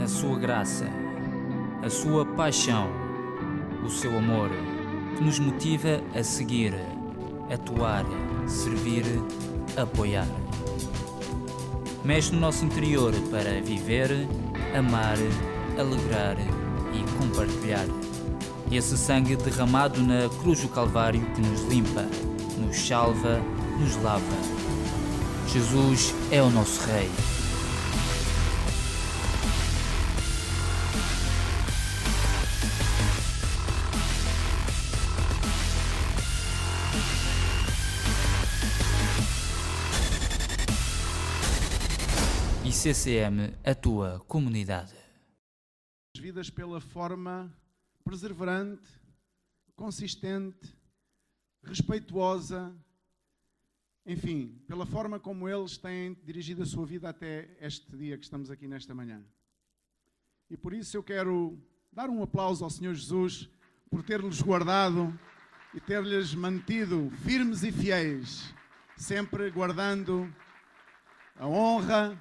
a sua graça, a sua paixão, o seu amor, que nos motiva a seguir, atuar, servir, apoiar. Mexe no nosso interior para viver, amar, alegrar e compartilhar. Esse sangue derramado na cruz do Calvário que nos limpa, nos salva, nos lava. Jesus é o nosso Rei. ICCM, a tua comunidade. As vidas pela forma perseverante, consistente, respeituosa, enfim, pela forma como eles têm dirigido a sua vida até este dia que estamos aqui nesta manhã. E por isso eu quero dar um aplauso ao Senhor Jesus por ter-lhes guardado e ter-lhes mantido firmes e fiéis, sempre guardando a honra.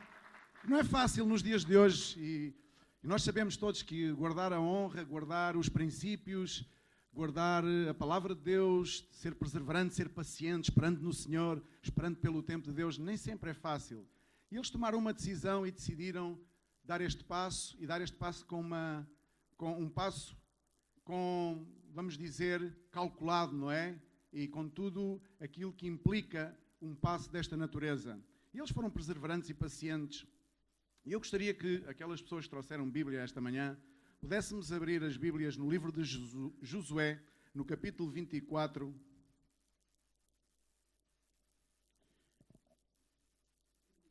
Não é fácil nos dias de hoje e nós sabemos todos que guardar a honra, guardar os princípios, guardar a palavra de Deus, ser perseverante, ser paciente, esperando no Senhor, esperando pelo tempo de Deus, nem sempre é fácil. E eles tomaram uma decisão e decidiram dar este passo com um passo, vamos dizer, calculado, não é? E com tudo aquilo que implica um passo desta natureza. E eles foram perseverantes e pacientes. E eu gostaria que aquelas pessoas que trouxeram Bíblia esta manhã pudéssemos abrir as Bíblias no livro de Josué, no capítulo 24.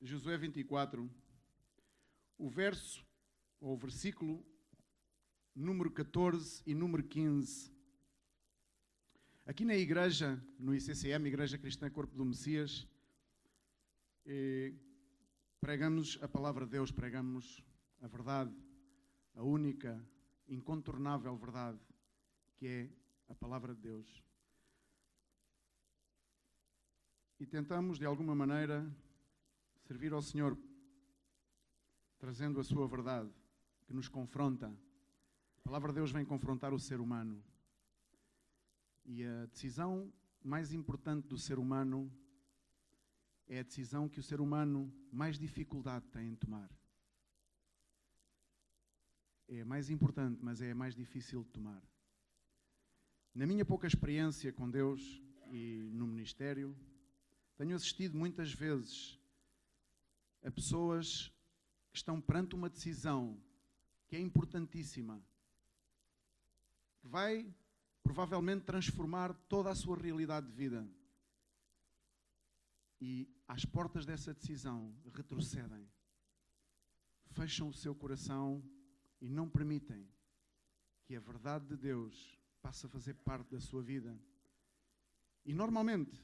Josué 24, o versículo número 14 e número 15. Aqui na igreja, no ICCM, Igreja Cristã Corpo do Messias, pregamos a palavra de Deus, pregamos a verdade, a única, incontornável verdade, que é a palavra de Deus. E tentamos, de alguma maneira, servir ao Senhor, trazendo a sua verdade, que nos confronta. A palavra de Deus vem confrontar o ser humano. E a decisão mais importante do ser humano é a decisão que o ser humano mais dificuldade tem em tomar. É a mais importante, mas é a mais difícil de tomar. Na minha pouca experiência com Deus e no ministério, tenho assistido muitas vezes a pessoas que estão perante uma decisão que é importantíssima, que vai provavelmente transformar toda a sua realidade de vida. E às portas dessa decisão retrocedem, fecham o seu coração e não permitem que a verdade de Deus passe a fazer parte da sua vida. E normalmente,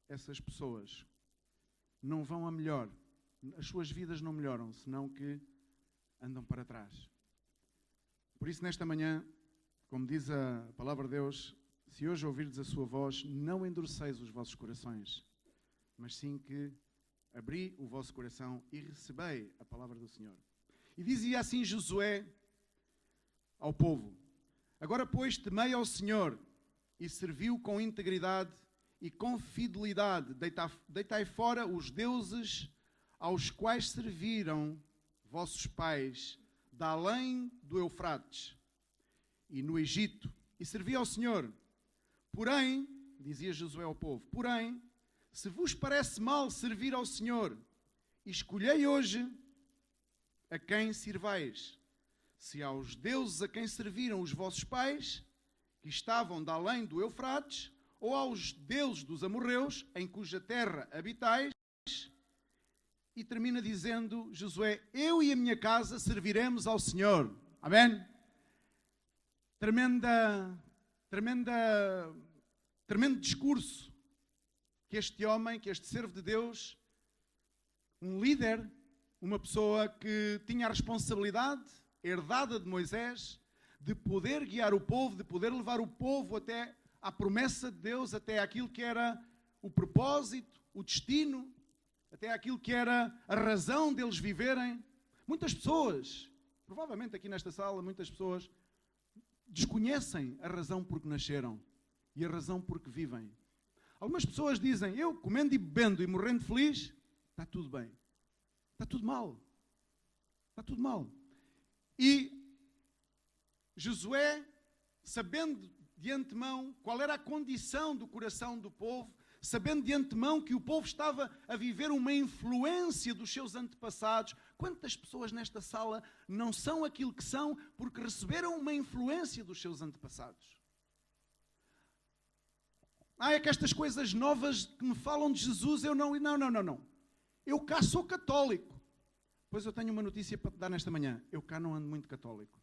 essas pessoas não vão a melhor, as suas vidas não melhoram, senão que andam para trás. Por isso, nesta manhã, como diz a palavra de Deus, se hoje ouvirdes a sua voz, não endureceis os vossos corações, mas sim que abri o vosso coração e recebei a palavra do Senhor. E dizia assim Josué ao povo: agora, pois, temei ao Senhor e serviu com integridade e com fidelidade. Deitai fora os deuses aos quais serviram vossos pais, da além do Eufrates e no Egito, e servi ao Senhor. Porém, dizia Josué ao povo, porém, se vos parece mal servir ao Senhor, escolhei hoje a quem sirvais. Se aos deuses a quem serviram os vossos pais, que estavam da além do Eufrates, ou aos deuses dos amorreus, em cuja terra habitais. E termina dizendo Josué: eu e a minha casa serviremos ao Senhor. Amém? Tremendo discurso que este homem, que este servo de Deus, um líder, uma pessoa que tinha a responsabilidade herdada de Moisés, de poder guiar o povo, de poder levar o povo até à promessa de Deus, até aquilo que era o propósito, o destino, até aquilo que era a razão deles viverem, Muitas pessoas, provavelmente aqui nesta sala, muitas pessoas desconhecem a razão por que nasceram e a razão por que vivem. Algumas pessoas dizem, eu comendo e bebendo e morrendo feliz, está tudo bem. Está tudo mal. Está tudo mal. E Josué, sabendo de antemão qual era a condição do coração do povo, sabendo de antemão que o povo estava a viver uma influência dos seus antepassados. Quantas pessoas nesta sala não são aquilo que são porque receberam uma influência dos seus antepassados? É que estas coisas novas que me falam de Jesus, eu não. Eu cá sou católico. Pois eu tenho uma notícia para te dar nesta manhã. Eu cá não ando muito católico.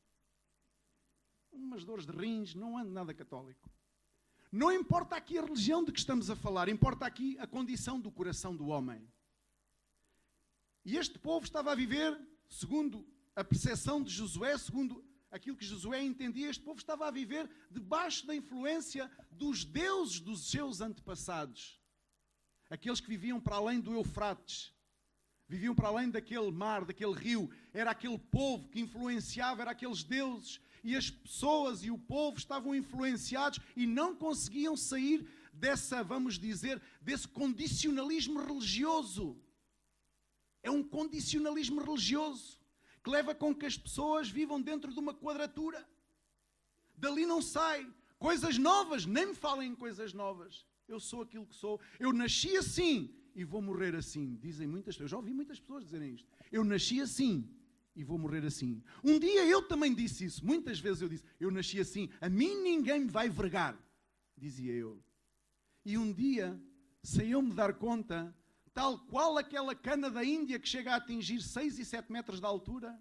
Umas dores de rins, não ando nada católico. Não importa aqui a religião de que estamos a falar, importa aqui a condição do coração do homem. E este povo estava a viver, segundo a percepção de Josué, segundo aquilo que Josué entendia, este povo estava a viver debaixo da influência dos deuses dos seus antepassados. Aqueles que viviam para além do Eufrates, viviam para além daquele mar, daquele rio. Era aquele povo que influenciava, era aqueles deuses. E as pessoas e o povo estavam influenciados e não conseguiam sair dessa, vamos dizer, desse condicionalismo religioso. É um condicionalismo religioso que leva com que as pessoas vivam dentro de uma quadratura. Dali não sai. Coisas novas, nem me falem em coisas novas. Eu sou aquilo que sou. Eu nasci assim e vou morrer assim. Dizem muitas pessoas. Eu já ouvi muitas pessoas dizerem isto. Eu nasci assim e vou morrer assim. Um dia eu também disse isso. Muitas vezes eu disse, eu nasci assim. A mim ninguém me vai vergar, dizia eu. E um dia, sem eu me dar conta, tal qual aquela cana da Índia que chega a atingir 6 e 7 metros de altura,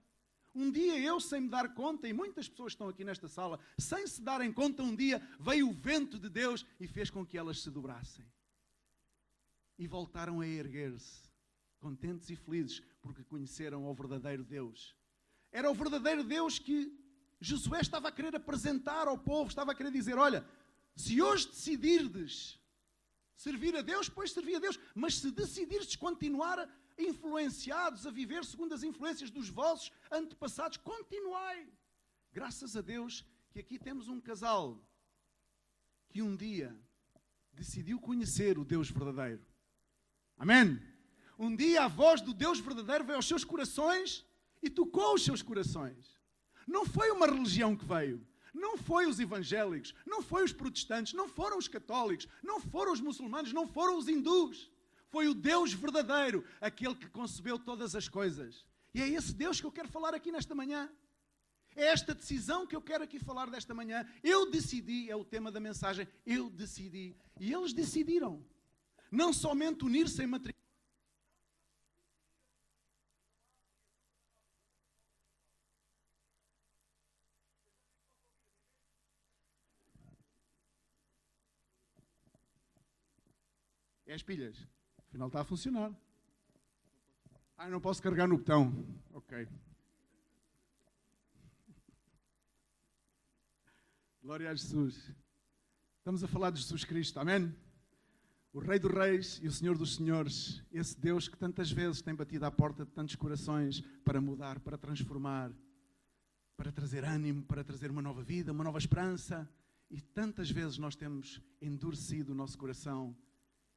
um dia eu, sem me dar conta, e muitas pessoas estão aqui nesta sala, sem se darem conta, um dia veio o vento de Deus e fez com que elas se dobrassem. E voltaram a erguer-se, contentes e felizes, porque conheceram o verdadeiro Deus. Era o verdadeiro Deus que Josué estava a querer apresentar ao povo, estava a querer dizer, olha, se hoje decidirdes servir a Deus, pois servir a Deus, mas se decidirdes continuar influenciados a viver segundo as influências dos vossos antepassados, continuai. Graças a Deus que aqui temos um casal que um dia decidiu conhecer o Deus verdadeiro. Amém? Um dia a voz do Deus verdadeiro veio aos seus corações e tocou os seus corações. Não foi uma religião que veio. Não foi os evangélicos, não foi os protestantes, não foram os católicos, não foram os muçulmanos, não foram os hindus. Foi o Deus verdadeiro, aquele que concebeu todas as coisas. E é esse Deus que eu quero falar aqui nesta manhã. É esta decisão que eu quero aqui falar desta manhã. Eu decidi, é o tema da mensagem, eu decidi. E eles decidiram. Não somente unir-se em matrimônio. É as pilhas. Afinal está a funcionar. Eu não posso carregar no botão. Ok. Glória a Jesus. Estamos a falar de Jesus Cristo. Amém? O Rei dos Reis e o Senhor dos Senhores. Esse Deus que tantas vezes tem batido à porta de tantos corações para mudar, para transformar, para trazer ânimo, para trazer uma nova vida, uma nova esperança. E tantas vezes nós temos endurecido o nosso coração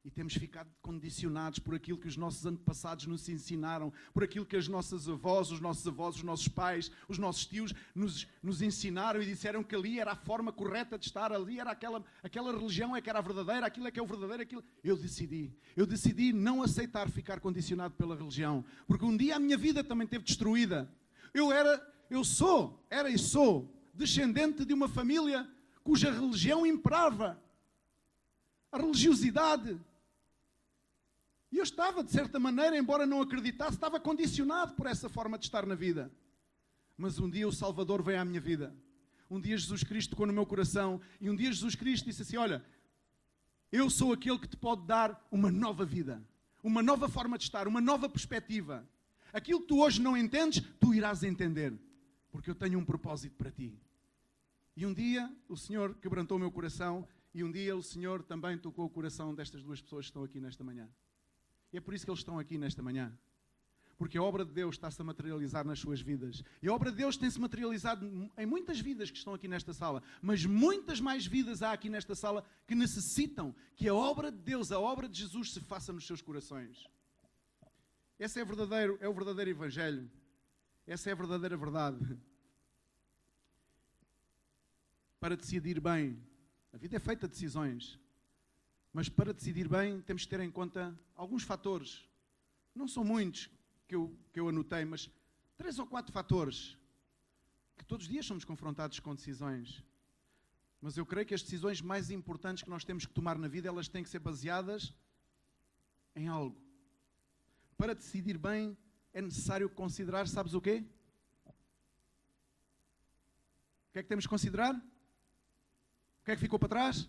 e temos ficado condicionados por aquilo que os nossos antepassados nos ensinaram, por aquilo que as nossas avós, os nossos pais, os nossos tios nos ensinaram e disseram que ali era a forma correta de estar, ali era aquela religião é que era a verdadeira, aquilo é que é o verdadeiro, aquilo. Eu decidi não aceitar ficar condicionado pela religião, porque um dia a minha vida também esteve destruída. Eu sou descendente de uma família cuja religião imperava. A religiosidade. E eu estava, de certa maneira, embora não acreditasse, estava condicionado por essa forma de estar na vida. Mas um dia o Salvador veio à minha vida. Um dia Jesus Cristo tocou no meu coração. E um dia Jesus Cristo disse assim, olha, eu sou aquele que te pode dar uma nova vida. Uma nova forma de estar, uma nova perspectiva. Aquilo que tu hoje não entendes, tu irás entender. Porque eu tenho um propósito para ti. E um dia o Senhor quebrantou o meu coração. E um dia o Senhor também tocou o coração destas duas pessoas que estão aqui nesta manhã. E é por isso que eles estão aqui nesta manhã. Porque a obra de Deus está-se a materializar nas suas vidas. E a obra de Deus tem-se materializado em muitas vidas que estão aqui nesta sala. Mas muitas mais vidas há aqui nesta sala que necessitam que a obra de Deus, a obra de Jesus se faça nos seus corações. Esse é o verdadeiro Evangelho. Essa é a verdadeira verdade. Para decidir bem, a vida é feita de decisões. Mas para decidir bem temos que ter em conta alguns fatores. Não são muitos que eu anotei, mas 3 ou 4 fatores que todos os dias somos confrontados com decisões. Mas eu creio que as decisões mais importantes que nós temos que tomar na vida, elas têm que ser baseadas em algo. Para decidir bem, é necessário considerar, sabes o quê? O que é que temos que considerar? O que é que ficou para trás?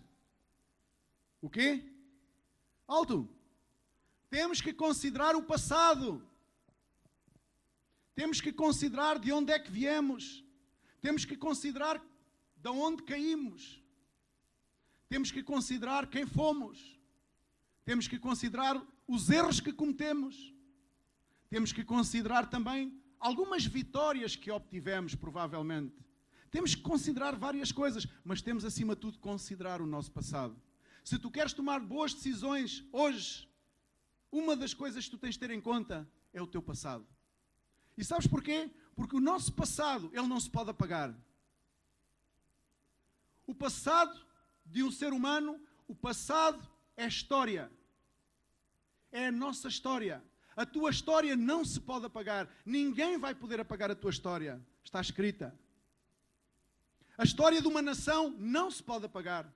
O quê? Alto! Temos que considerar o passado. Temos que considerar de onde é que viemos. Temos que considerar de onde caímos. Temos que considerar quem fomos. Temos que considerar os erros que cometemos. Temos que considerar também algumas vitórias que obtivemos, provavelmente. Temos que considerar várias coisas, mas temos, acima de tudo, considerar o nosso passado. Se tu queres tomar boas decisões hoje, uma das coisas que tu tens de ter em conta é o teu passado. E sabes porquê? Porque o nosso passado, ele não se pode apagar. O passado de um ser humano, o passado é história. É a nossa história. A tua história não se pode apagar. Ninguém vai poder apagar a tua história. Está escrita. A história de uma nação não se pode apagar.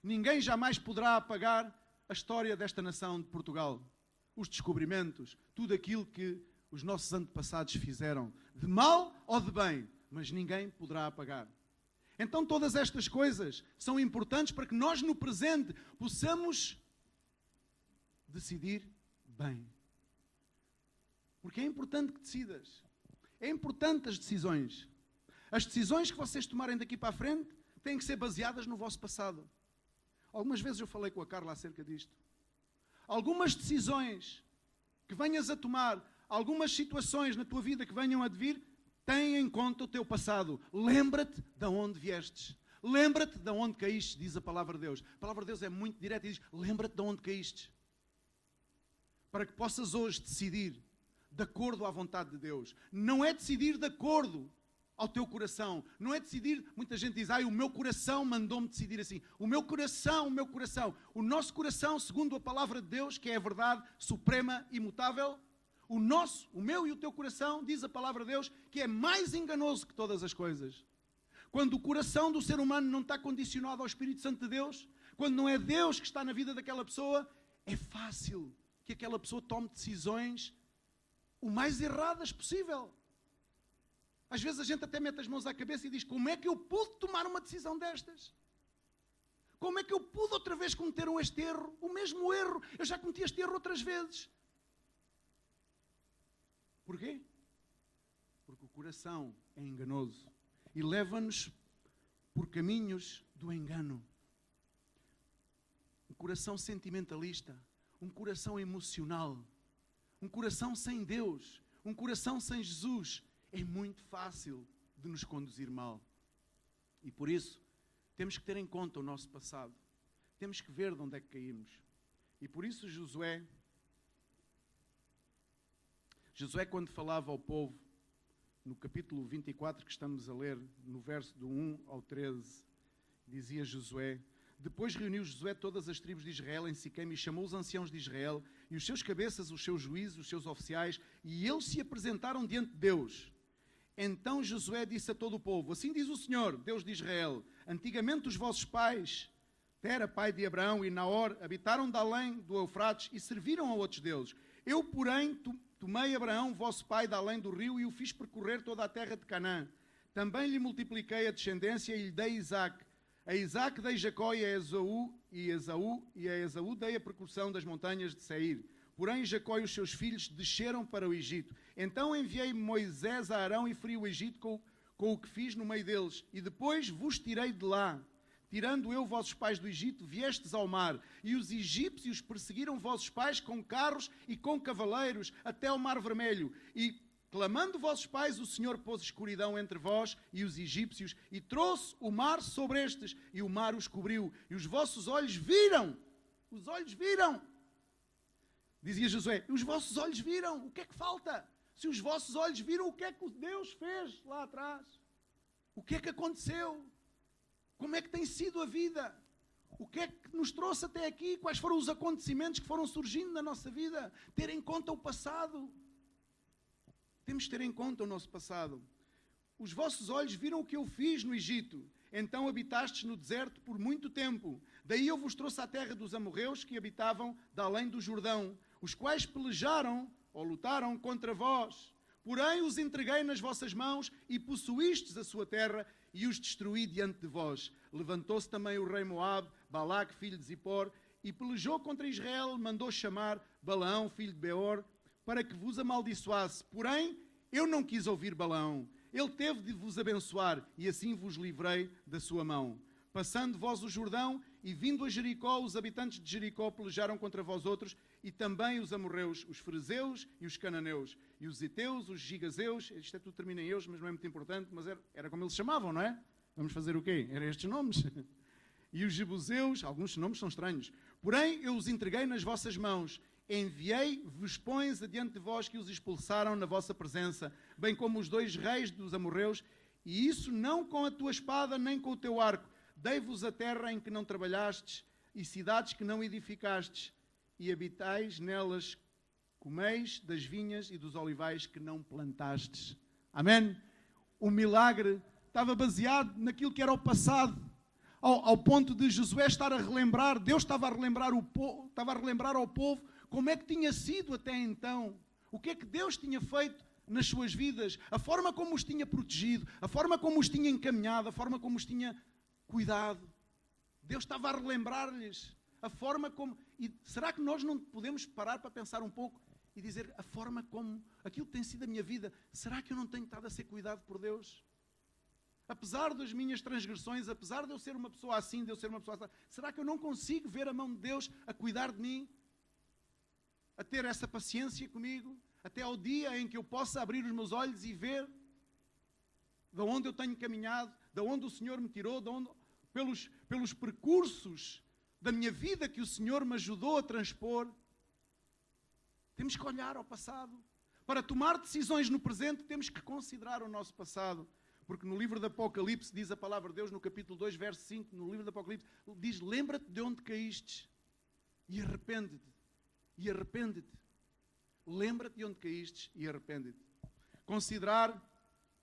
Ninguém jamais poderá apagar a história desta nação de Portugal. Os descobrimentos, tudo aquilo que os nossos antepassados fizeram, de mal ou de bem, mas ninguém poderá apagar. Então todas estas coisas são importantes para que nós no presente possamos decidir bem. Porque é importante que decidas. É importante as decisões. As decisões que vocês tomarem daqui para a frente têm que ser baseadas no vosso passado. Algumas vezes eu falei com a Carla acerca disto. Algumas decisões que venhas a tomar, algumas situações na tua vida que venham a vir, têm em conta o teu passado. Lembra-te de onde viestes. Lembra-te de onde caíste, diz a palavra de Deus. A palavra de Deus é muito direta e diz, lembra-te de onde caíste. Para que possas hoje decidir de acordo à vontade de Deus. Não é decidir de acordo ao teu coração. Não é decidir, muita gente diz, o meu coração mandou-me decidir assim. O meu coração. O nosso coração, segundo a palavra de Deus, que é a verdade suprema, imutável, o meu e o teu coração, diz a palavra de Deus, que é mais enganoso que todas as coisas. Quando o coração do ser humano não está condicionado ao Espírito Santo de Deus, quando não é Deus que está na vida daquela pessoa, é fácil que aquela pessoa tome decisões o mais erradas possível. Às vezes a gente até mete as mãos à cabeça e diz, como é que eu pude tomar uma decisão destas? Como é que eu pude outra vez cometer este erro? O mesmo erro. Eu já cometi este erro outras vezes. Porquê? Porque o coração é enganoso e leva-nos por caminhos do engano. Um coração sentimentalista, um coração emocional, um coração sem Deus, um coração sem Jesus, é muito fácil de nos conduzir mal. E por isso, temos que ter em conta o nosso passado. Temos que ver de onde é que caímos. E por isso Josué, quando falava ao povo, no capítulo 24 que estamos a ler, no verso do 1 ao 13, dizia Josué, depois reuniu Josué todas as tribos de Israel em Siquém e chamou os anciãos de Israel e os seus cabeças, os seus juízes, os seus oficiais, e eles se apresentaram diante de Deus. Então Josué disse a todo o povo, assim diz o Senhor, Deus de Israel, antigamente os vossos pais, Tera, pai de Abraão, e Naor, habitaram de além do Eufrates e serviram a outros deuses. Eu, porém, tomei Abraão, vosso pai, de além do rio, e o fiz percorrer toda a terra de Canaã. Também lhe multipliquei a descendência e lhe dei Isaque. A Isaque dei Jacó e a Esaú dei a percussão das montanhas de Seir. Porém, Jacó e os seus filhos desceram para o Egito. Então enviei Moisés a Arão e feri o Egito com o que fiz no meio deles. E depois vos tirei de lá. tirando eu vossos pais do Egito, viestes ao mar, e os egípcios perseguiram vossos pais com carros e com cavaleiros até ao mar vermelho. E, clamando vossos pais, o Senhor pôs escuridão entre vós e os egípcios, e trouxe o mar sobre estes, e o mar os cobriu, e os vossos olhos viram. Os olhos viram. Dizia Josué, os vossos olhos viram. O que é que falta? Se os vossos olhos viram, o que é que Deus fez lá atrás? O que é que aconteceu? Como é que tem sido a vida? O que é que nos trouxe até aqui? Quais foram os acontecimentos que foram surgindo na nossa vida? Ter em conta o passado. Temos de ter em conta o nosso passado. Os vossos olhos viram o que eu fiz no Egito. Então habitastes no deserto por muito tempo. Daí eu vos trouxe à terra dos amorreus que habitavam de além do Jordão, os quais pelejaram ou lutaram contra vós. Porém os entreguei nas vossas mãos e possuístes a sua terra e os destruí diante de vós. Levantou-se também o rei Moabe, Balaque, filho de Zippor, e pelejou contra Israel, mandou chamar Balaão, filho de Beor, para que vos amaldiçoasse. Porém, eu não quis ouvir Balaão. Ele teve de vos abençoar, e assim vos livrei da sua mão. Passando vós o Jordão, e vindo a Jericó, os habitantes de Jericó pelejaram contra vós outros, e também os amorreus, os ferezeus e os cananeus, e os heteus, os gigazeus, isto é tudo termina em eus, mas não é muito importante, mas era como eles se chamavam, não é? Vamos fazer o quê? Eram estes nomes. E os jebuseus, alguns nomes são estranhos. Porém, eu os entreguei nas vossas mãos, enviei-vos pões adiante de vós que os expulsaram na vossa presença, bem como os 2 reis dos amorreus, e isso não com a tua espada nem com o teu arco. Dei-vos a terra em que não trabalhastes, e cidades que não edificastes, e habitais nelas, comeis das vinhas e dos olivais que não plantastes. Amém? O milagre estava baseado naquilo que era o passado, ao ponto de Josué estar a relembrar, Deus estava a relembrar ao povo como é que tinha sido até então, o que é que Deus tinha feito nas suas vidas, a forma como os tinha protegido, a forma como os tinha encaminhado, a forma como os tinha cuidado. Deus estava a relembrar-lhes a forma como... E será que nós não podemos parar para pensar um pouco e dizer a forma como aquilo que tem sido a minha vida, será que eu não tenho estado a ser cuidado por Deus? Apesar das minhas transgressões, apesar de eu ser uma pessoa assim, de eu ser uma pessoa assim, será que eu não consigo ver a mão de Deus a cuidar de mim? A ter essa paciência comigo? Até ao dia em que eu possa abrir os meus olhos e ver de onde eu tenho caminhado, de onde o Senhor me tirou, pelos percursos da minha vida que o Senhor me ajudou a transpor. Temos que olhar ao passado. Para tomar decisões no presente, temos que considerar o nosso passado. Porque no livro do Apocalipse, diz a palavra de Deus, no capítulo 2, verso 5, no livro do Apocalipse, diz, lembra-te de onde caíste e arrepende-te. E arrepende-te. Lembra-te de onde caíste e arrepende-te. Considerar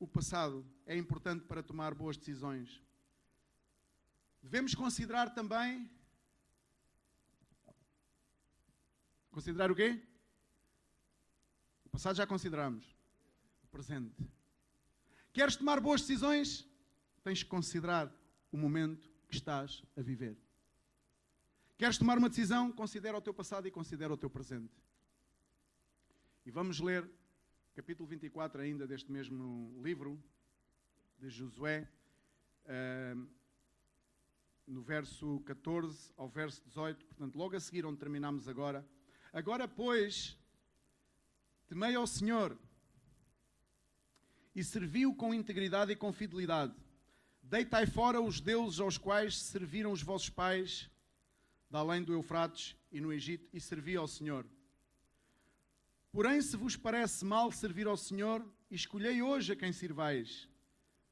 o passado é importante para tomar boas decisões. Devemos considerar também... Considerar o quê? O passado já consideramos. O presente. Queres tomar boas decisões? Tens que considerar o momento que estás a viver. Queres tomar uma decisão? Considera o teu passado e considera o teu presente. E vamos ler capítulo 24 ainda deste mesmo livro de Josué, no verso 14 ao verso 18, portanto logo a seguir onde terminamos agora. Agora, pois, temei ao Senhor e servi-o com integridade e com fidelidade. Deitai fora os deuses aos quais serviram os vossos pais, de além do Eufrates e no Egito, e servi ao Senhor. Porém, se vos parece mal servir ao Senhor, escolhei hoje a quem sirvais.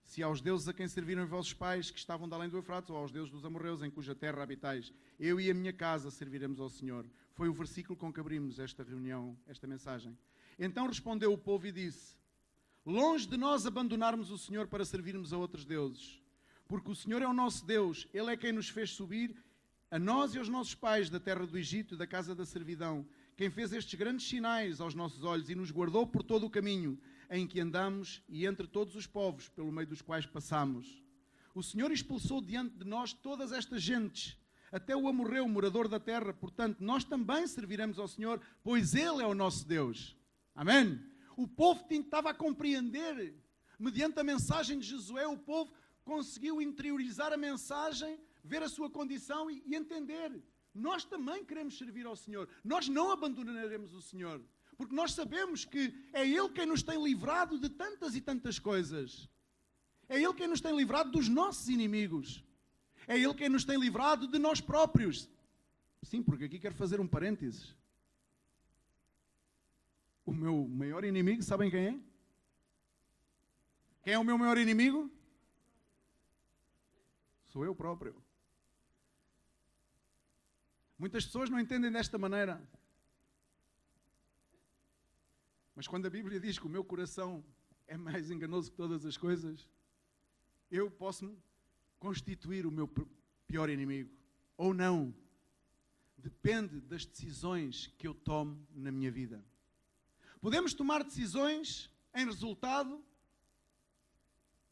Se aos deuses a quem serviram os vossos pais, que estavam de além do Eufrates, ou aos deuses dos amorreus, em cuja terra habitais, eu e a minha casa serviremos ao Senhor. Foi o versículo com que abrimos esta reunião, esta mensagem. Então respondeu o povo e disse, longe de nós abandonarmos o Senhor para servirmos a outros deuses, porque o Senhor é o nosso Deus, Ele é quem nos fez subir, a nós e aos nossos pais, da terra do Egito e da casa da servidão, quem fez estes grandes sinais aos nossos olhos e nos guardou por todo o caminho em que andamos e entre todos os povos pelo meio dos quais passamos. O Senhor expulsou diante de nós todas estas gentes, até o amorreu, morador da terra, portanto, nós também serviremos ao Senhor, pois Ele é o nosso Deus. Amém? O povo estava a compreender, mediante a mensagem de Josué, o povo conseguiu interiorizar a mensagem, ver a sua condição e entender. Nós também queremos servir ao Senhor. Nós não abandonaremos o Senhor. Porque nós sabemos que é Ele quem nos tem livrado de tantas e tantas coisas. É Ele quem nos tem livrado dos nossos inimigos. É Ele quem nos tem livrado de nós próprios. Sim, porque aqui quero fazer um parênteses. O meu maior inimigo, sabem quem é? Quem é o meu maior inimigo? Sou eu próprio. Muitas pessoas não entendem desta maneira. Mas quando a Bíblia diz que o meu coração é mais enganoso que todas as coisas, eu posso constituir o meu pior inimigo. Ou não. Depende das decisões que eu tomo na minha vida. Podemos tomar decisões em resultado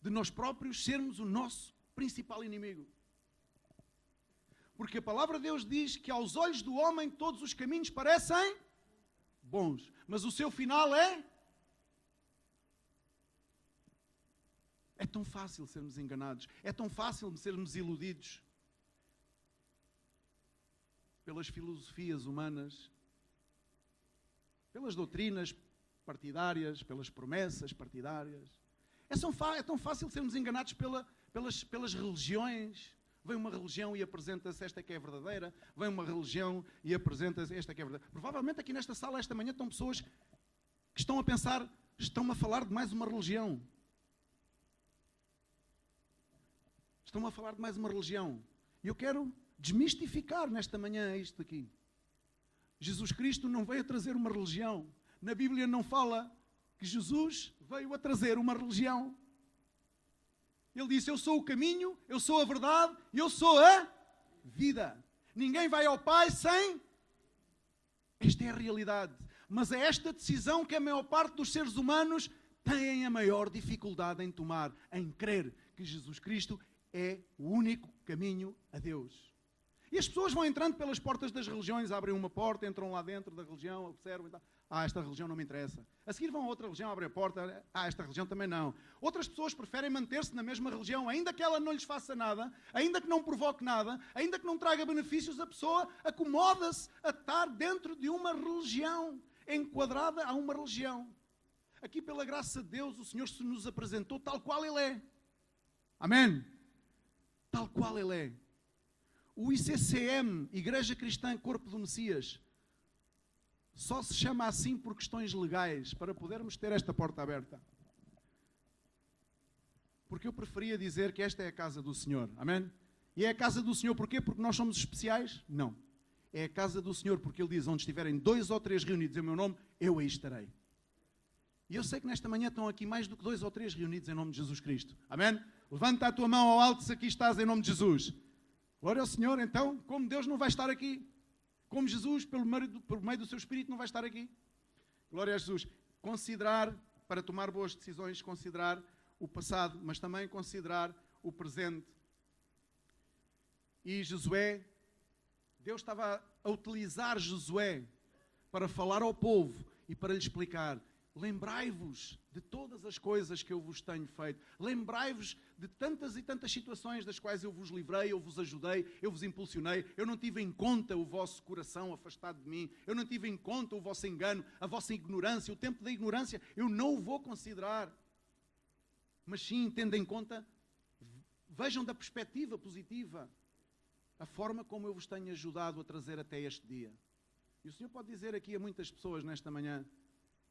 de nós próprios sermos o nosso principal inimigo. Porque a palavra de Deus diz que aos olhos do homem todos os caminhos parecem bons, mas o seu final é tão fácil sermos enganados, é tão fácil sermos iludidos pelas filosofias humanas, pelas doutrinas partidárias, pelas promessas partidárias. É tão fácil sermos enganados pelas religiões. Vem uma religião e apresenta-se esta que é verdadeira. Vem uma religião e apresenta-se esta que é verdadeira. Provavelmente aqui nesta sala esta manhã estão pessoas que estão a pensar, estão a falar de mais uma religião. Estão a falar de mais uma religião. E eu quero desmistificar nesta manhã isto aqui. Jesus Cristo não veio a trazer uma religião. Na Bíblia não fala que Jesus veio a trazer uma religião. Ele disse, eu sou o caminho, eu sou a verdade, eu sou a vida. Ninguém vai ao Pai sem... Esta é a realidade. Mas é esta decisão que a maior parte dos seres humanos têm a maior dificuldade em tomar, em crer que Jesus Cristo é o único caminho a Deus. E as pessoas vão entrando pelas portas das religiões, abrem uma porta, entram lá dentro da religião, observam e tal. Esta religião não me interessa. A seguir vão a outra religião, abrem a porta. Esta religião também não. Outras pessoas preferem manter-se na mesma religião, ainda que ela não lhes faça nada, ainda que não provoque nada, ainda que não traga benefícios, a pessoa acomoda-se a estar dentro de uma religião, enquadrada a uma religião. Aqui, pela graça de Deus, o Senhor se nos apresentou tal qual Ele é. Amém? Tal qual Ele é. O ICCM, Igreja Cristã Corpo do Messias, só se chama assim por questões legais, para podermos ter esta porta aberta. Porque eu preferia dizer que esta é a casa do Senhor. Amém? E é a casa do Senhor porquê? Porque nós somos especiais? Não. É a casa do Senhor porque Ele diz, onde estiverem 2 ou 3 reunidos em meu nome, eu aí estarei. E eu sei que nesta manhã estão aqui mais do que 2 ou 3 reunidos em nome de Jesus Cristo. Amém? Levanta a tua mão ao alto se aqui estás em nome de Jesus. Glória ao Senhor, então, como Deus não vai estar aqui? Como Jesus, por meio do seu Espírito, não vai estar aqui? Glória a Jesus. Considerar, para tomar boas decisões, considerar o passado, mas também considerar o presente. E Josué, Deus estava a utilizar Josué para falar ao povo e para lhe explicar: lembrai-vos de todas as coisas que eu vos tenho feito. Lembrai-vos de tantas e tantas situações das quais eu vos livrei, eu vos ajudei, eu vos impulsionei. Eu não tive em conta o vosso coração afastado de mim. Eu não tive em conta o vosso engano, a vossa ignorância. O tempo da ignorância eu não o vou considerar. Mas sim, tendo em conta, vejam da perspectiva positiva a forma como eu vos tenho ajudado a trazer até este dia. E o Senhor pode dizer aqui a muitas pessoas nesta manhã,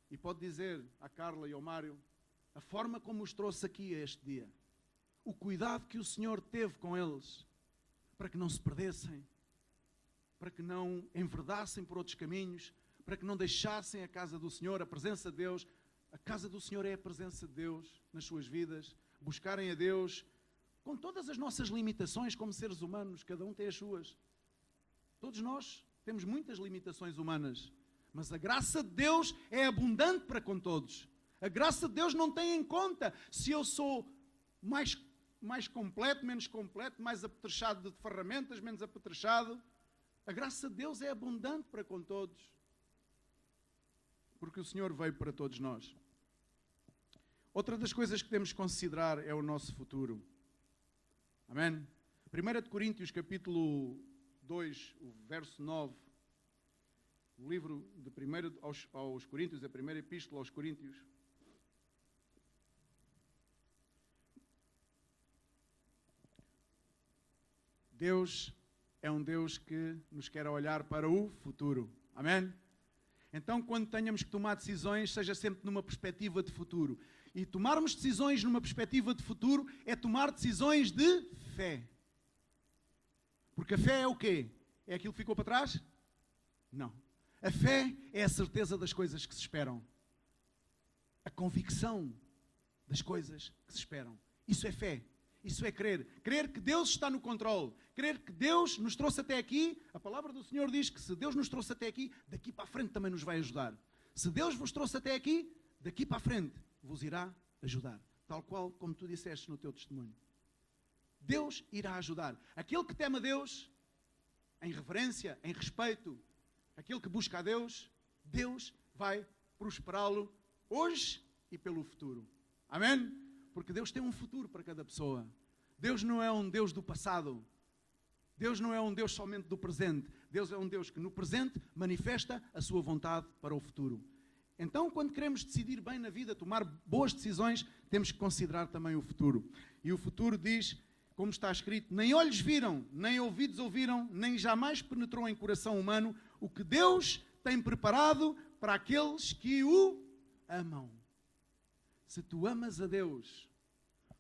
e pode dizer à Carla e ao Mário, a forma como os trouxe aqui a este dia. O cuidado que o Senhor teve com eles, para que não se perdessem, para que não enverdassem por outros caminhos, para que não deixassem a casa do Senhor, a presença de Deus. A casa do Senhor é a presença de Deus nas suas vidas. Buscarem a Deus com todas as nossas limitações como seres humanos, cada um tem as suas. Todos nós temos muitas limitações humanas. Mas a graça de Deus é abundante para com todos. A graça de Deus não tem em conta se eu sou mais completo, menos completo, mais apetrechado de ferramentas, menos apetrechado. A graça de Deus é abundante para com todos. Porque o Senhor veio para todos nós. Outra das coisas que temos que considerar é o nosso futuro. Amém? 1 de Coríntios, capítulo 2, o verso 9. O livro de 1 aos Coríntios, a primeira epístola aos Coríntios. Deus é um Deus que nos quer olhar para o futuro. Amém? Então, quando tenhamos que tomar decisões, seja sempre numa perspectiva de futuro. E tomarmos decisões numa perspectiva de futuro é tomar decisões de fé. Porque a fé é o quê? É aquilo que ficou para trás? Não. A fé é a certeza das coisas que se esperam. A convicção das coisas que se esperam. Isso é fé. Isso é crer. Crer que Deus está no controle. Crer que Deus nos trouxe até aqui. A palavra do Senhor diz que se Deus nos trouxe até aqui, daqui para a frente também nos vai ajudar. Se Deus vos trouxe até aqui, daqui para a frente vos irá ajudar. Tal qual como tu disseste no teu testemunho. Deus irá ajudar. Aquele que teme a Deus, em reverência, em respeito, aquele que busca a Deus, Deus vai prosperá-lo hoje e pelo futuro. Amém? Porque Deus tem um futuro para cada pessoa. Deus não é um Deus do passado. Deus não é um Deus somente do presente. Deus é um Deus que no presente manifesta a sua vontade para o futuro. Então, quando queremos decidir bem na vida, tomar boas decisões, temos que considerar também o futuro. E o futuro diz, como está escrito, nem olhos viram, nem ouvidos ouviram, nem jamais penetrou em coração humano o que Deus tem preparado para aqueles que o amam. Se tu amas a Deus,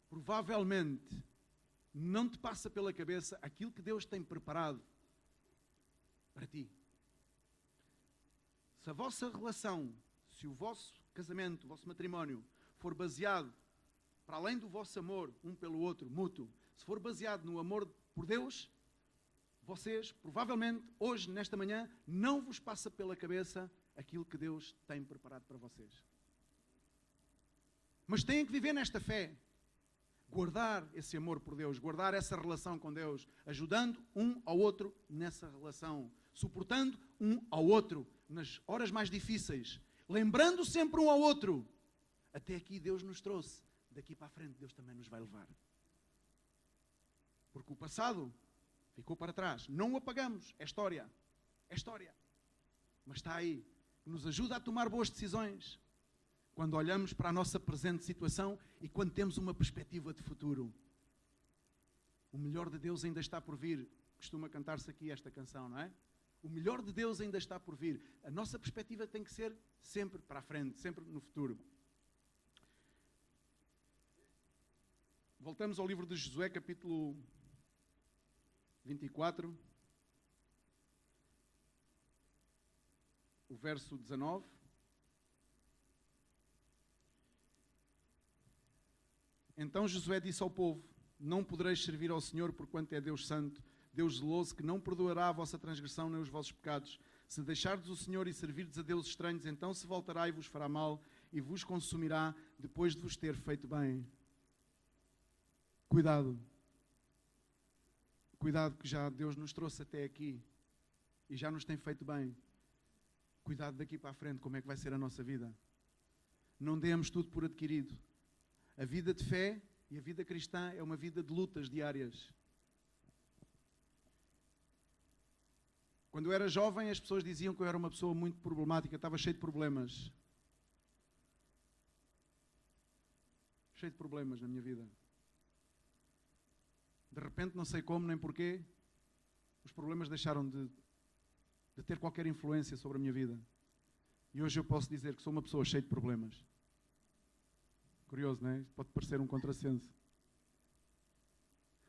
provavelmente não te passa pela cabeça aquilo que Deus tem preparado para ti. Se a vossa relação, se o vosso casamento, o vosso matrimónio for baseado para além do vosso amor um pelo outro, mútuo, se for baseado no amor por Deus, vocês, provavelmente, hoje, nesta manhã, não vos passa pela cabeça aquilo que Deus tem preparado para vocês. Mas têm que viver nesta fé. Guardar esse amor por Deus, guardar essa relação com Deus, ajudando um ao outro nessa relação, suportando um ao outro nas horas mais difíceis, lembrando sempre um ao outro. Até aqui Deus nos trouxe, daqui para a frente Deus também nos vai levar. Porque o passado ficou para trás, não o apagamos, é história, mas está aí, que nos ajuda a tomar boas decisões. Quando olhamos para a nossa presente situação e quando temos uma perspectiva de futuro. O melhor de Deus ainda está por vir. Costuma cantar-se aqui esta canção, não é? O melhor de Deus ainda está por vir. A nossa perspectiva tem que ser sempre para a frente, sempre no futuro. Voltamos ao livro de Josué, capítulo 24. O verso 19. Então Josué disse ao povo, não podereis servir ao Senhor porquanto é Deus santo, Deus zeloso, que não perdoará a vossa transgressão nem os vossos pecados. Se deixardes o Senhor e servirdes a deuses estranhos, então se voltará e vos fará mal e vos consumirá depois de vos ter feito bem. Cuidado. Cuidado que já Deus nos trouxe até aqui e já nos tem feito bem. Cuidado daqui para a frente, como é que vai ser a nossa vida. Não demos tudo por adquirido. A vida de fé e a vida cristã é uma vida de lutas diárias. Quando eu era jovem, as pessoas diziam que eu era uma pessoa muito problemática, estava cheio de problemas. Cheio de problemas na minha vida. De repente, não sei como nem porquê, os problemas deixaram de ter qualquer influência sobre a minha vida. E hoje eu posso dizer que sou uma pessoa cheia de problemas. Curioso, não é? Pode parecer um contrassenso.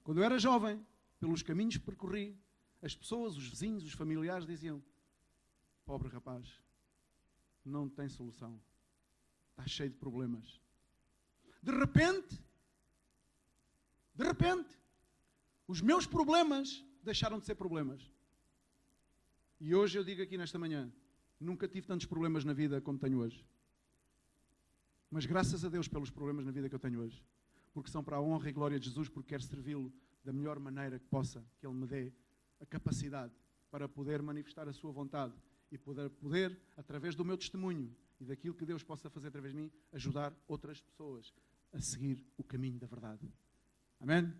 Quando eu era jovem, pelos caminhos que percorri, as pessoas, os vizinhos, os familiares diziam, pobre rapaz, não tem solução. Está cheio de problemas. De repente, os meus problemas deixaram de ser problemas. E hoje eu digo aqui nesta manhã, nunca tive tantos problemas na vida como tenho hoje. Mas graças a Deus pelos problemas na vida que eu tenho hoje. Porque são para a honra e glória de Jesus, porque quero servi-lo da melhor maneira que possa, que Ele me dê a capacidade para poder manifestar a sua vontade e poder, através do meu testemunho e daquilo que Deus possa fazer através de mim, ajudar outras pessoas a seguir o caminho da verdade. Amém?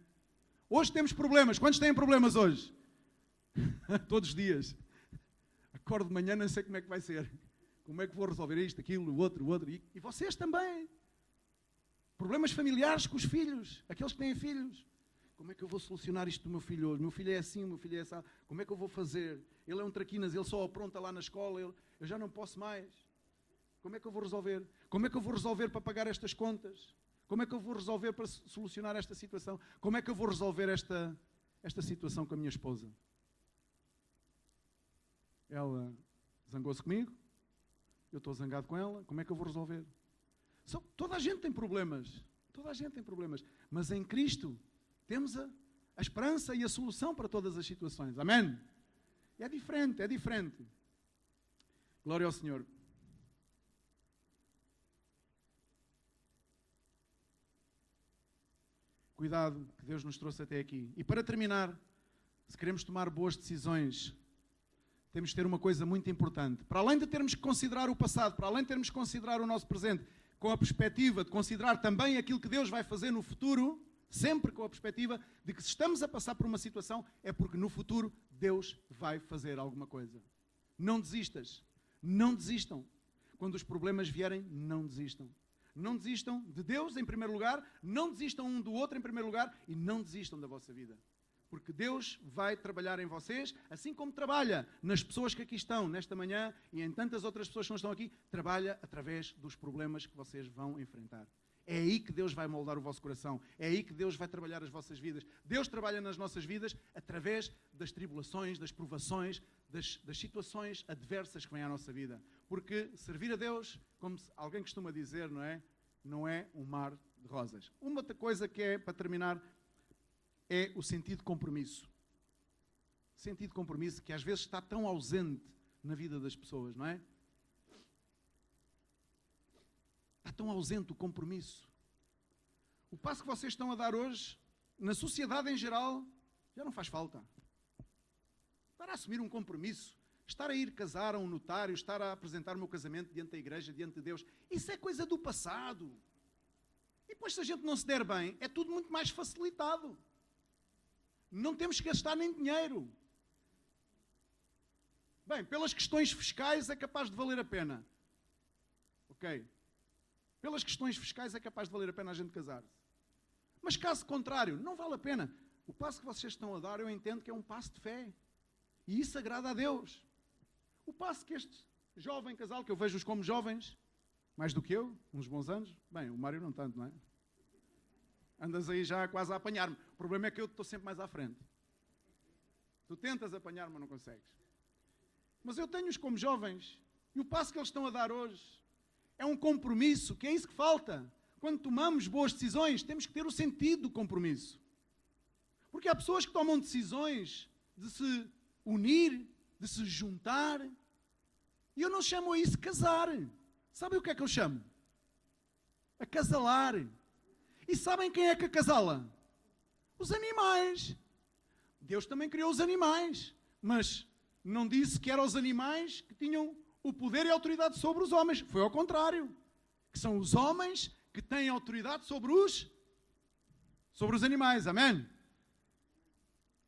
Hoje temos problemas. Quantos têm problemas hoje? Todos os dias. Acordo de manhã, não sei como é que vai ser. Como é que vou resolver isto, aquilo, o outro. E vocês também. Problemas familiares com os filhos. Aqueles que têm filhos. Como é que eu vou solucionar isto do meu filho hoje? Meu filho é assim, meu filho é assim. Como é que eu vou fazer? Ele é um traquinas, ele só apronta lá na escola. Eu já não posso mais. Como é que eu vou resolver? Como é que eu vou resolver para pagar estas contas? Como é que eu vou resolver para solucionar esta situação? Como é que eu vou resolver esta situação com a minha esposa? Ela zangou-se comigo, eu estou zangado com ela, como é que eu vou resolver? Toda a gente tem problemas, mas em Cristo temos a esperança e a solução para todas as situações, amém? É diferente. Glória ao Senhor. Cuidado, que Deus nos trouxe até aqui. E para terminar, se queremos tomar boas decisões, temos de ter uma coisa muito importante. Para além de termos que considerar o passado, para além de termos que considerar o nosso presente, com a perspectiva de considerar também aquilo que Deus vai fazer no futuro, sempre com a perspectiva de que se estamos a passar por uma situação, é porque no futuro Deus vai fazer alguma coisa. Não desistas. Não desistam. Quando os problemas vierem, não desistam. Não desistam de Deus em primeiro lugar, não desistam um do outro em primeiro lugar e não desistam da vossa vida. Porque Deus vai trabalhar em vocês, assim como trabalha nas pessoas que aqui estão nesta manhã e em tantas outras pessoas que não estão aqui, trabalha através dos problemas que vocês vão enfrentar. É aí que Deus vai moldar o vosso coração, é aí que Deus vai trabalhar as vossas vidas. Deus trabalha nas nossas vidas através das tribulações, das provações, das situações adversas que vêm à nossa vida. Porque servir a Deus, como alguém costuma dizer, não é um mar de rosas. Uma outra coisa que é, para terminar, é o sentido de compromisso. Sentido de compromisso que às vezes está tão ausente na vida das pessoas, não é? Está tão ausente o compromisso. O passo que vocês estão a dar hoje, na sociedade em geral, já não faz falta. Estar a assumir um compromisso, estar a ir casar a um notário, estar a apresentar o meu casamento diante da igreja, diante de Deus, isso é coisa do passado. E depois, se a gente não se der bem, é tudo muito mais facilitado. Não temos que gastar nem dinheiro. Bem, pelas questões fiscais é capaz de valer a pena. Ok? Pelas questões fiscais é capaz de valer a pena a gente casar-se. Mas caso contrário, não vale a pena. O passo que vocês estão a dar, eu entendo que é um passo de fé. E isso agrada a Deus. O passo que este jovem casal, que eu vejo-os como jovens, mais do que eu, uns bons anos, bem, o Mário não tanto, não é? Andas aí já quase a apanhar-me. O problema é que eu estou sempre mais à frente. Tu tentas apanhar-me, mas não consegues. Mas eu tenho-os como jovens. E o passo que eles estão a dar hoje é um compromisso, que é isso que falta. Quando tomamos boas decisões, temos que ter o sentido do compromisso. Porque há pessoas que tomam decisões de se unir, de se juntar. E eu não chamo a isso casar. Sabem o que é que eu chamo? Acasalar. E sabem quem é que acasala? Os animais. Deus também criou os animais. Mas não disse que eram os animais que tinham o poder e a autoridade sobre os homens. Foi ao contrário. Que são os homens que têm autoridade sobre os animais. Amém?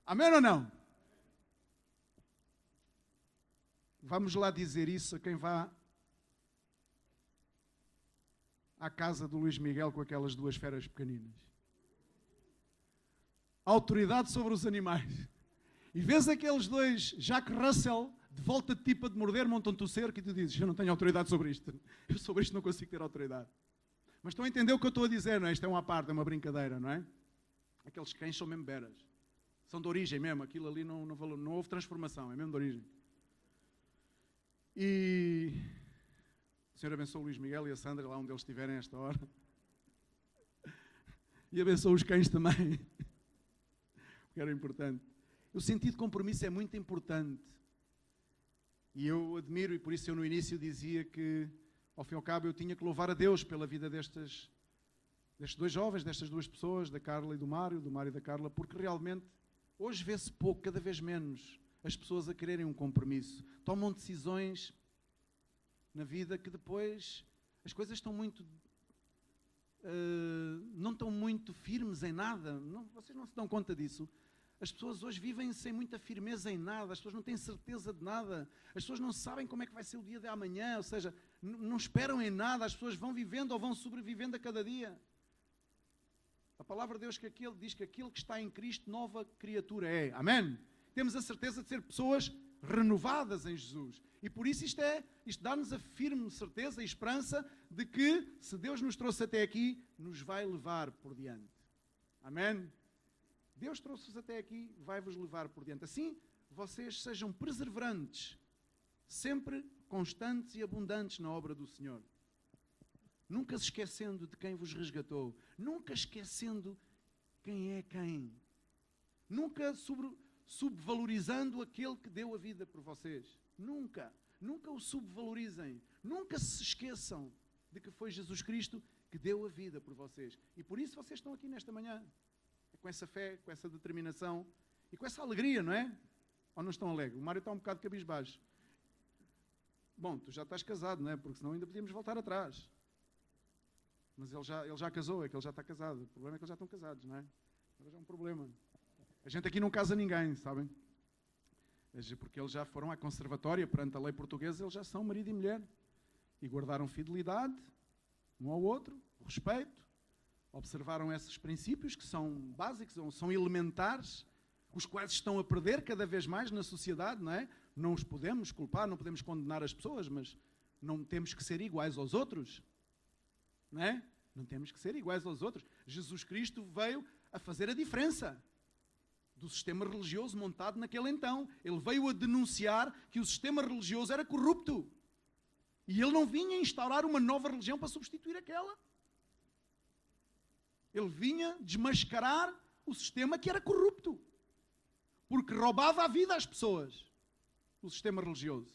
Amém ou não? Vamos lá dizer isso a quem vá à casa do Luís Miguel com aquelas duas feras pequeninas. Autoridade sobre os animais. E vês aqueles dois, Jack Russell, de volta de tipo a de morder, montam-te o cerco e tu dizes, eu não tenho autoridade sobre isto. Eu sobre isto não consigo ter autoridade. Mas estão a entender o que eu estou a dizer, não é? Isto é uma parte, é uma brincadeira, não é? Aqueles cães são mesmo beras. São de origem mesmo. Aquilo ali não houve transformação, é mesmo de origem. E o Senhor abençoe o Luís Miguel e a Sandra lá onde eles estiverem a esta hora. E abençoe os cães também. Que era importante. O sentido de compromisso é muito importante. E eu admiro, e por isso eu no início dizia que, ao fim e ao cabo, eu tinha que louvar a Deus pela vida destes dois jovens, destas duas pessoas, da Carla e do Mário e da Carla, porque realmente, hoje vê-se pouco, cada vez menos, as pessoas a quererem um compromisso. Tomam decisões na vida que depois as coisas estão muito... estão muito firmes em nada. Não, vocês não se dão conta disso. As pessoas hoje vivem sem muita firmeza em nada, as pessoas não têm certeza de nada, as pessoas não sabem como é que vai ser o dia de amanhã, ou seja, não esperam em nada, as pessoas vão vivendo ou vão sobrevivendo a cada dia. A palavra de Deus diz que aquele que está em Cristo, nova criatura é. Amém? Temos a certeza de ser pessoas renovadas em Jesus. E por isso isto dá-nos a firme certeza e esperança de que, se Deus nos trouxe até aqui, nos vai levar por diante. Amém? Deus trouxe-vos até aqui, vai-vos levar por diante. Assim, vocês sejam perseverantes, sempre constantes e abundantes na obra do Senhor. Nunca se esquecendo de quem vos resgatou. Nunca esquecendo quem é quem. Nunca subvalorizando aquele que deu a vida por vocês. Nunca. Nunca o subvalorizem. Nunca se esqueçam de que foi Jesus Cristo que deu a vida por vocês. E por isso vocês estão aqui nesta manhã. Com essa fé, com essa determinação e com essa alegria, não é? Ou não estão alegres? O Mário está um bocado cabisbaixo. Bom, tu já estás casado, não é? Porque senão ainda podíamos voltar atrás. Mas ele já casou, é que ele já está casado. O problema é que eles já estão casados, não é? Agora já é um problema. A gente aqui não casa ninguém, sabem? Porque eles já foram à conservatória perante a lei portuguesa, eles já são marido e mulher. E guardaram fidelidade um ao outro, o respeito. Observaram esses princípios que são básicos, são elementares, os quais estão a perder cada vez mais na sociedade, não é? Não os podemos culpar, não podemos condenar as pessoas, mas não temos que ser iguais aos outros, não é? Não temos que ser iguais aos outros. Jesus Cristo veio a fazer a diferença do sistema religioso montado naquele então. Ele veio a denunciar que o sistema religioso era corrupto. E ele não vinha instaurar uma nova religião para substituir aquela. Ele vinha desmascarar o sistema que era corrupto. Porque roubava a vida às pessoas. O sistema religioso.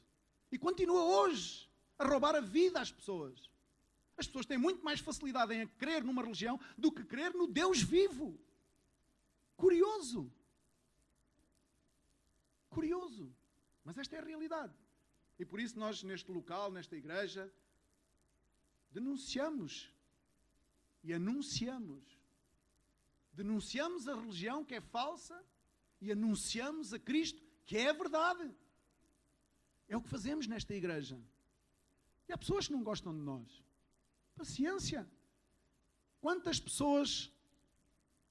E continua hoje a roubar a vida às pessoas. As pessoas têm muito mais facilidade em crer numa religião do que crer no Deus vivo. Curioso. Curioso. Mas esta é a realidade. E por isso nós, neste local, nesta igreja, denunciamos e anunciamos. Denunciamos a religião que é falsa e anunciamos a Cristo que é a verdade. É o que fazemos nesta igreja. E há pessoas que não gostam de nós. Paciência. Quantas pessoas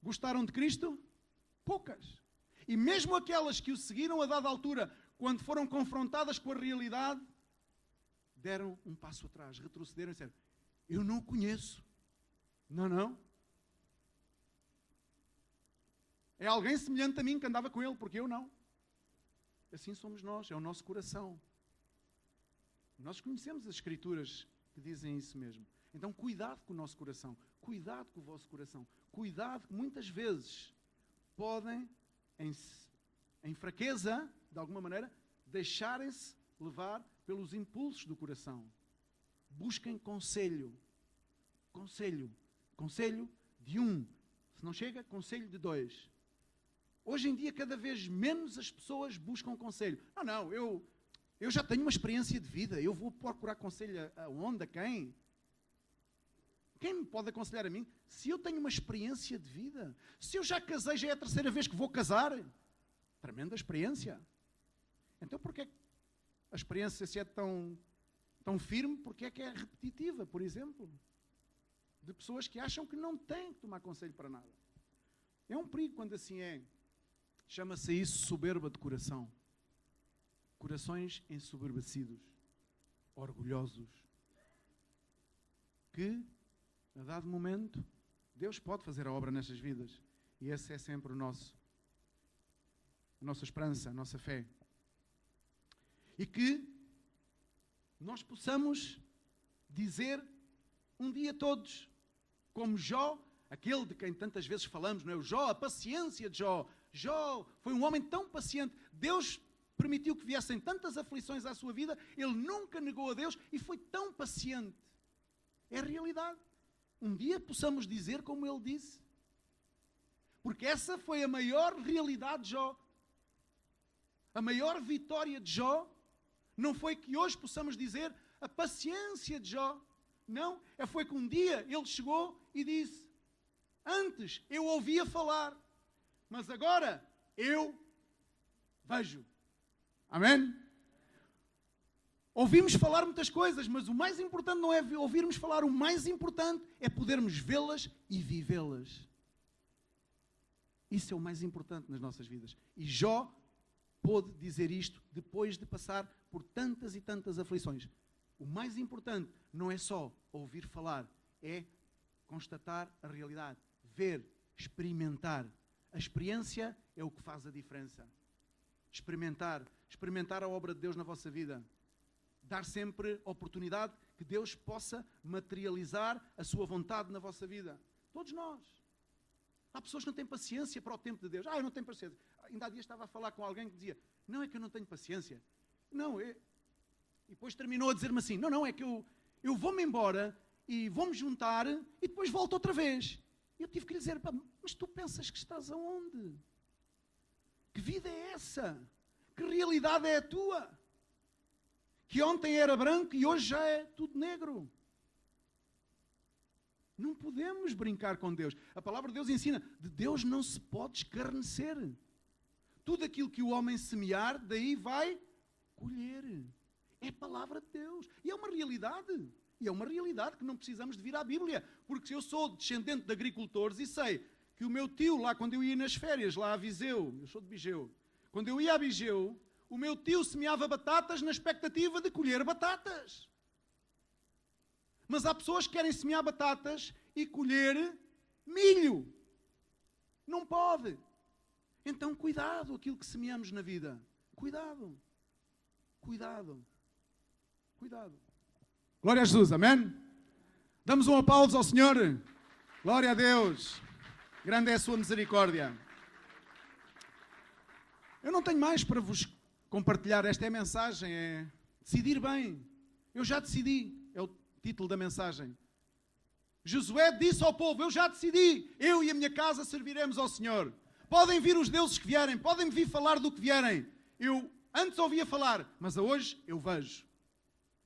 gostaram de Cristo? Poucas. E mesmo aquelas que o seguiram a dada altura, quando foram confrontadas com a realidade, deram um passo atrás, retrocederam e disseram: eu não o conheço. Não. É alguém semelhante a mim que andava com ele, porque eu não. Assim somos nós, é o nosso coração. Nós conhecemos as Escrituras que dizem isso mesmo. Então cuidado com o nosso coração, cuidado com o vosso coração, cuidado que muitas vezes podem, em fraqueza, de alguma maneira, deixarem-se levar pelos impulsos do coração. Busquem conselho. Conselho de um. Se não chega, conselho de dois. Hoje em dia, cada vez menos as pessoas buscam conselho. Não, eu já tenho uma experiência de vida. Eu vou procurar conselho aonde? A quem? Quem me pode aconselhar a mim? Se eu tenho uma experiência de vida. Se eu já casei, já é a terceira vez que vou casar. Tremenda experiência. Então, porquê a experiência se é tão firme? Porquê é que é repetitiva, por exemplo? De pessoas que acham que não têm que tomar conselho para nada. É um perigo quando assim é. Chama-se isso soberba de coração. Corações ensoberbecidos, orgulhosos, que, a dado momento, Deus pode fazer a obra nestas vidas. E esse é sempre a nossa esperança, a nossa fé. E que nós possamos dizer um dia todos, como Jó, aquele de quem tantas vezes falamos, não é? O Jó, a paciência de Jó. Jó foi um homem tão paciente. Deus permitiu que viessem tantas aflições à sua vida, ele nunca negou a Deus e foi tão paciente. É a realidade. Um dia possamos dizer como ele disse. Porque essa foi a maior realidade de Jó. A maior vitória de Jó não foi que hoje possamos dizer a paciência de Jó. Não, foi que um dia ele chegou e disse: Antes eu ouvia falar, mas agora eu vejo. Amém? Ouvimos falar muitas coisas, mas o mais importante não é ouvirmos falar, o mais importante é podermos vê-las e vivê-las. Isso é o mais importante nas nossas vidas. E Jó pôde dizer isto depois de passar por tantas e tantas aflições. O mais importante não é só ouvir falar, é constatar a realidade, ver, experimentar. A experiência é o que faz a diferença. Experimentar a obra de Deus na vossa vida. Dar sempre oportunidade que Deus possa materializar a sua vontade na vossa vida. Todos nós. Há pessoas que não têm paciência para o tempo de Deus. Eu não tenho paciência. Ainda há dias estava a falar com alguém que dizia, não é que eu não tenho paciência. Não, E depois terminou a dizer-me assim, não, é que eu vou-me embora e vou-me juntar e depois volto outra vez. E eu tive que lhe dizer, mas tu pensas que estás aonde? Que vida é essa? Que realidade é a tua? Que ontem era branco e hoje já é tudo negro. Não podemos brincar com Deus. A palavra de Deus ensina, de Deus não se pode escarnecer. Tudo aquilo que o homem semear, daí vai colher. É a palavra de Deus. E é uma realidade. E é uma realidade que não precisamos de vir à Bíblia. Porque se eu sou descendente de agricultores e sei que o meu tio, lá quando eu ia nas férias, lá a Viseu, eu sou de Vigeu, quando eu ia a Vigeu, o meu tio semeava batatas na expectativa de colher batatas. Mas há pessoas que querem semear batatas e colher milho. Não pode. Então, cuidado aquilo que semeamos na vida. Cuidado. Glória a Jesus, amém? Damos um aplauso ao Senhor. Glória a Deus. Grande é a sua misericórdia. Eu não tenho mais para vos compartilhar. Esta é a mensagem, é decidir bem. Eu já decidi, é o título da mensagem. Josué disse ao povo, eu já decidi, eu e a minha casa serviremos ao Senhor. Podem vir os deuses que vierem, podem vir falar do que vierem. Eu antes ouvia falar, mas hoje eu vejo.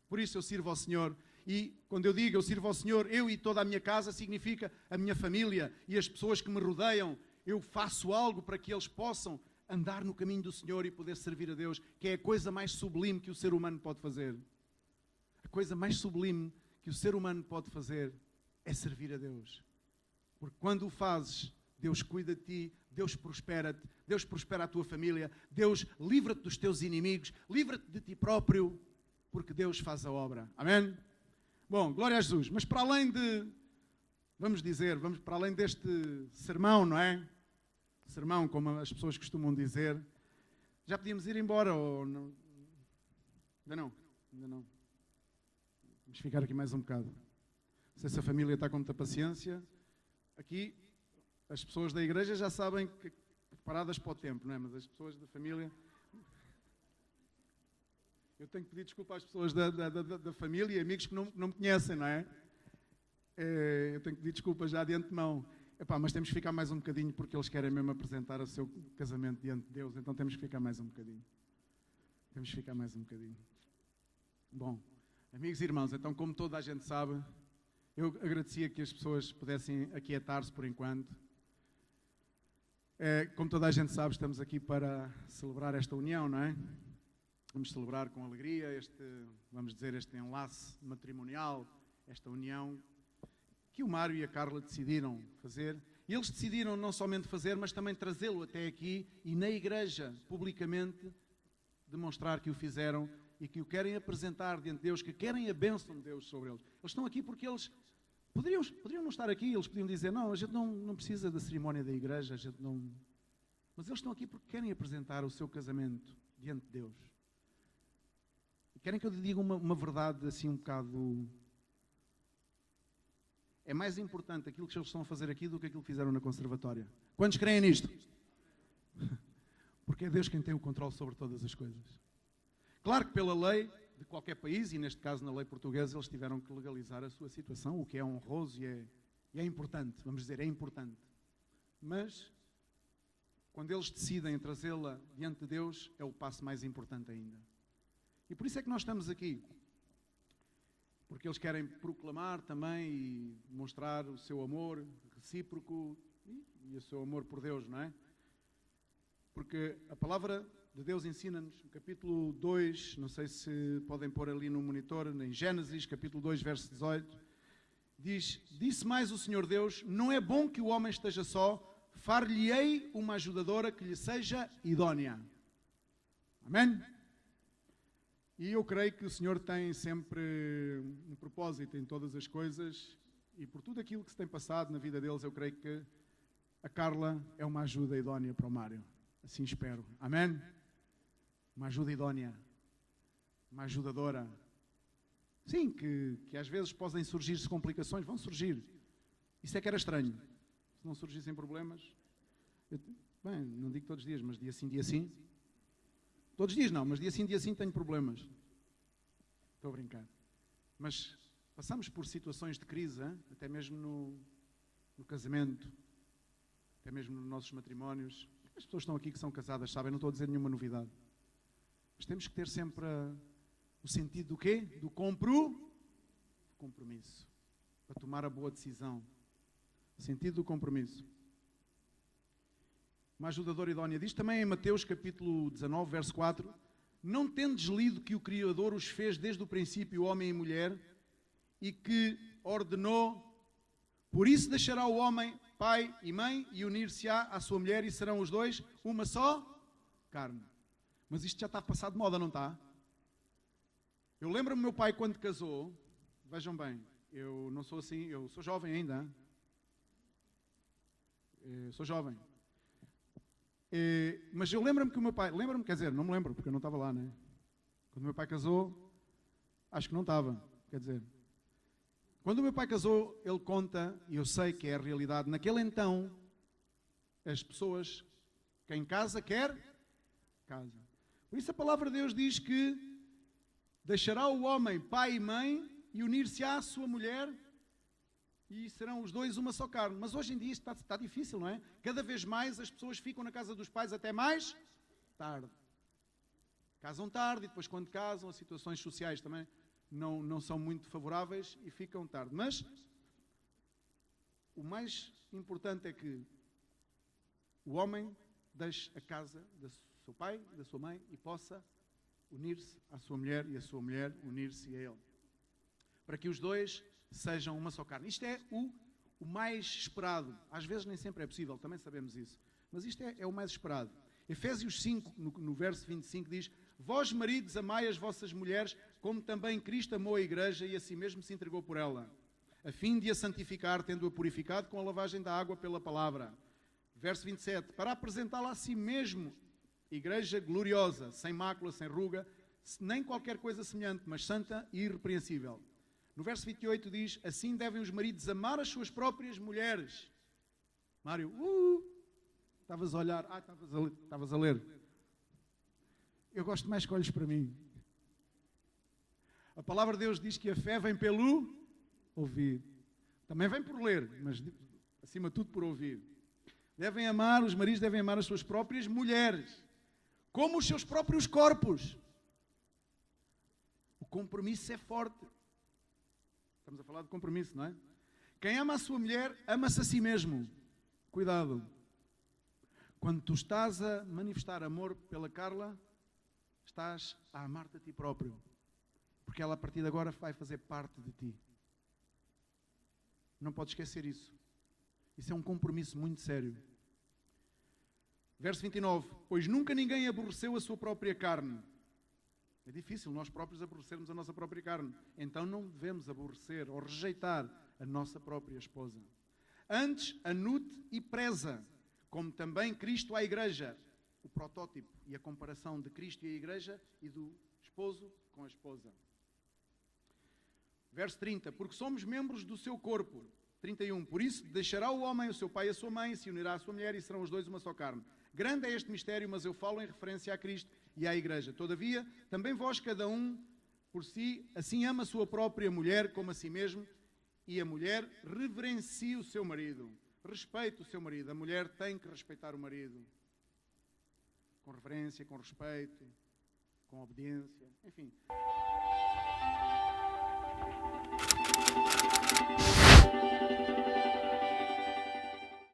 Por isso eu sirvo ao Senhor. E quando eu digo eu sirvo ao Senhor, eu e toda a minha casa, significa a minha família e as pessoas que me rodeiam. Eu faço algo para que eles possam andar no caminho do Senhor e poder servir a Deus, que é a coisa mais sublime que o ser humano pode fazer. A coisa mais sublime que o ser humano pode fazer é servir a Deus. Porque quando o fazes, Deus cuida de ti, Deus prospera-te, Deus prospera a tua família, Deus livra-te dos teus inimigos, livra-te de ti próprio, porque Deus faz a obra. Amém? Bom, glória a Jesus. Mas para além para além deste sermão, não é? Sermão, como as pessoas costumam dizer, já podíamos ir embora ou não? Ainda não. Vamos ficar aqui mais um bocado. Não sei se a família está com muita paciência. Aqui, as pessoas da igreja já sabem que preparadas para o tempo, não é? Mas as pessoas da família... Eu tenho que pedir desculpa às pessoas da família e amigos que não me conhecem, não é? Eu tenho que pedir desculpa já de antemão. Mas temos que ficar mais um bocadinho porque eles querem mesmo apresentar o seu casamento diante de Deus, então temos que ficar mais um bocadinho. Bom, amigos e irmãos, então como toda a gente sabe, eu agradecia que as pessoas pudessem aquietar-se por enquanto. Como toda a gente sabe, estamos aqui para celebrar esta união, não é? Vamos celebrar com alegria este enlace matrimonial, esta união que o Mário e a Carla decidiram fazer. E eles decidiram não somente fazer, mas também trazê-lo até aqui e na igreja, publicamente, demonstrar que o fizeram e que o querem apresentar diante de Deus, que querem a bênção de Deus sobre eles. Eles estão aqui porque eles poderiam não estar aqui, eles podiam dizer, não, a gente não precisa da cerimónia da igreja, a gente não... Mas eles estão aqui porque querem apresentar o seu casamento diante de Deus. E querem que eu lhe diga uma verdade assim um bocado... É mais importante aquilo que eles estão a fazer aqui do que aquilo que fizeram na conservatória. Quantos creem nisto? Porque é Deus quem tem o controle sobre todas as coisas. Claro que pela lei de qualquer país, e neste caso na lei portuguesa, eles tiveram que legalizar a sua situação, o que é honroso e é importante, vamos dizer, é importante. Mas, quando eles decidem trazê-la diante de Deus, é o passo mais importante ainda. E por isso é que nós estamos aqui. Porque eles querem proclamar também e mostrar o seu amor, recíproco e o seu amor por Deus, não é? Porque a palavra de Deus ensina-nos, no capítulo 2, não sei se podem pôr ali no monitor, em Gênesis, capítulo 2, verso 18, diz: disse mais o Senhor Deus, não é bom que o homem esteja só, far-lhe-ei uma ajudadora que lhe seja idónea. Amém? E eu creio que o Senhor tem sempre um propósito em todas as coisas, e por tudo aquilo que se tem passado na vida deles, eu creio que a Carla é uma ajuda idónea para o Mário. Assim espero. Amém? Uma ajuda idónea. Uma ajudadora. Sim, que às vezes podem surgir-se complicações. Vão surgir. Isso é que era estranho. Se não surgissem problemas... Bem, não digo todos os dias, mas dia sim, dia sim. Todos os dias não, mas dia sim tenho problemas. Estou a brincar. Mas passamos por situações de crise, hein? Até mesmo no casamento, até mesmo nos nossos matrimónios. As pessoas que estão aqui que são casadas sabem, não estou a dizer nenhuma novidade. Mas temos que ter sempre o sentido do quê? Do compromisso. Para tomar a boa decisão. O sentido do compromisso. Uma ajudadora idónea diz também em Mateus capítulo 19, verso 4: não tendes lido que o Criador os fez desde o princípio homem e mulher, e que ordenou, por isso deixará o homem pai e mãe e unir-se-á à sua mulher e serão os dois uma só carne. Mas isto já está passado de moda, não está? Eu lembro-me do meu pai quando casou, vejam bem, eu não sou assim, eu sou jovem ainda, sou jovem. Mas eu lembro-me que o meu pai, quer dizer, não me lembro, porque eu não estava lá, né? Quando o meu pai casou, acho que não estava, quer dizer. Quando o meu pai casou, ele conta, e eu sei que é a realidade, naquele então, as pessoas, quem casa quer, casa. Por isso a palavra de Deus diz que deixará o homem pai e mãe e unir-se à sua mulher, e serão os dois uma só carne. Mas hoje em dia isto está difícil, não é? Cada vez mais as pessoas ficam na casa dos pais até mais tarde. Casam tarde e depois quando casam as situações sociais também não são muito favoráveis e ficam tarde. Mas o mais importante é que o homem deixe a casa do seu pai e da sua mãe e possa unir-se à sua mulher e a sua mulher unir-se a ele. Para que os dois sejam uma só carne. Isto é o mais esperado. Às vezes nem sempre é possível, também sabemos isso. Mas isto é o mais esperado. Efésios 5, no verso 25, diz: vós, maridos, amai as vossas mulheres, como também Cristo amou a igreja e a si mesmo se entregou por ela, a fim de a santificar, tendo-a purificado com a lavagem da água pela palavra. Verso 27, para apresentá-la a si mesmo, igreja gloriosa, sem mácula, sem ruga, nem qualquer coisa semelhante, mas santa e irrepreensível. No verso 28 diz: assim devem os maridos amar as suas próprias mulheres. Mário, estavas a olhar, estavas a ler. Eu gosto mais que olhes para mim. A palavra de Deus diz que a fé vem pelo ouvir. Também vem por ler, mas acima de tudo por ouvir. Os maridos devem amar as suas próprias mulheres, como os seus próprios corpos. O compromisso é forte. Estamos a falar de compromisso, não é? Quem ama a sua mulher, ama-se a si mesmo. Cuidado. Quando tu estás a manifestar amor pela Carla, estás a amar-te a ti próprio. Porque ela a partir de agora vai fazer parte de ti. Não podes esquecer isso. Isso é um compromisso muito sério. Verso 29. Pois nunca ninguém aborreceu a sua própria carne. É difícil nós próprios aborrecermos a nossa própria carne. Então não devemos aborrecer ou rejeitar a nossa própria esposa. Antes, anude e preza, como também Cristo à igreja. O protótipo e a comparação de Cristo e a igreja e do esposo com a esposa. Verso 30. Porque somos membros do seu corpo. 31. Por isso deixará o homem o seu pai e a sua mãe, se unirá à sua mulher e serão os dois uma só carne. Grande é este mistério, mas eu falo em referência a Cristo e à igreja. Todavia, também vós, cada um por si, assim ama a sua própria mulher como a si mesmo, e a mulher reverencia o seu marido. Respeite o seu marido. A mulher tem que respeitar o marido. Com reverência, com respeito, com obediência, enfim.